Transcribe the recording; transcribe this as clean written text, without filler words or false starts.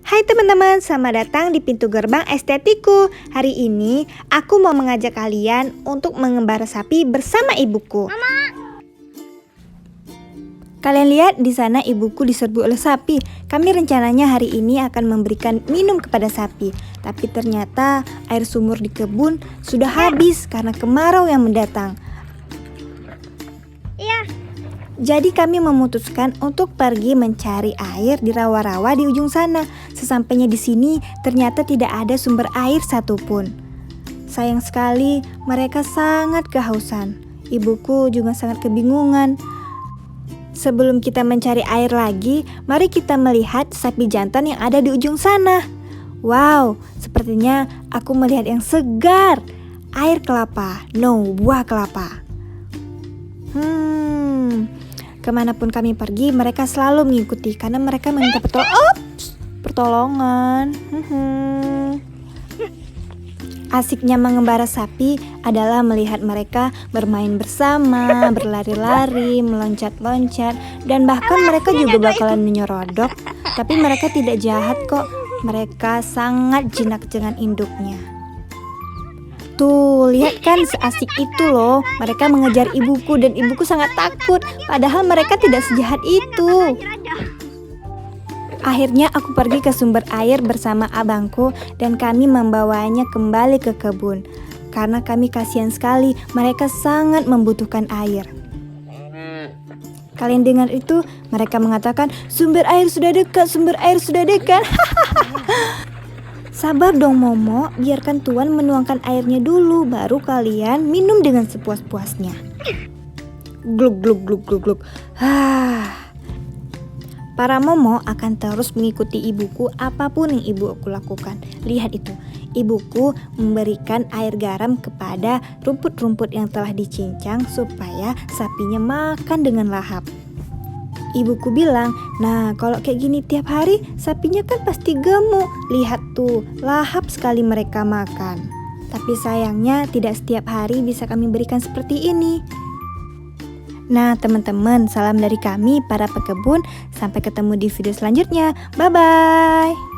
Hai teman-teman, selamat datang di pintu gerbang estetiku. Hari ini aku mau mengajak kalian untuk mengembara sapi bersama ibuku. Mama. Kalian lihat di sana ibuku diserbu oleh sapi. Kami rencananya hari ini akan memberikan minum kepada sapi, tapi ternyata air sumur di kebun sudah habis karena kemarau yang mendatang. Jadi kami memutuskan untuk pergi mencari air di rawa-rawa di ujung sana. Sesampainya di sini ternyata tidak ada sumber air satupun. Sayang sekali, mereka sangat kehausan. Ibuku juga sangat kebingungan. Sebelum kita mencari air lagi, mari kita melihat sapi jantan yang ada di ujung sana. Wow, sepertinya aku melihat yang segar. Air kelapa, no, buah kelapa. Kemanapun kami pergi, mereka selalu mengikuti karena mereka meminta pertolongan. Asiknya mengembara sapi adalah melihat mereka bermain bersama, berlari-lari, meloncat-loncat, dan bahkan mereka juga bakalan menyerodok. Tapi mereka tidak jahat kok, mereka sangat jinak dengan induknya. Tuh, lihat kan seasik itu loh. Mereka mengejar ibuku dan ibuku sangat takut. Padahal mereka tidak sejahat itu. Akhirnya aku pergi ke sumber air bersama abangku dan kami membawanya kembali ke kebun. Karena kami kasihan sekali, mereka sangat membutuhkan air. Kalian dengar itu? Mereka mengatakan, sumber air sudah dekat, sumber air sudah dekat. Sabar dong Momo, biarkan Tuan menuangkan airnya dulu, baru kalian minum dengan sepuas-puasnya. Gluk gluk gluk gluk gluk. Para Momo akan terus mengikuti ibuku apapun yang ibu aku lakukan. Lihat itu, ibuku memberikan air garam kepada rumput-rumput yang telah dicincang supaya sapinya makan dengan lahap. Ibuku bilang, nah kalau kayak gini tiap hari sapinya kan pasti gemuk. Lihat tuh, lahap sekali mereka makan. Tapi sayangnya tidak setiap hari bisa kami berikan seperti ini. Nah teman-teman, salam dari kami para pekebun. Sampai ketemu di video selanjutnya. Bye-bye.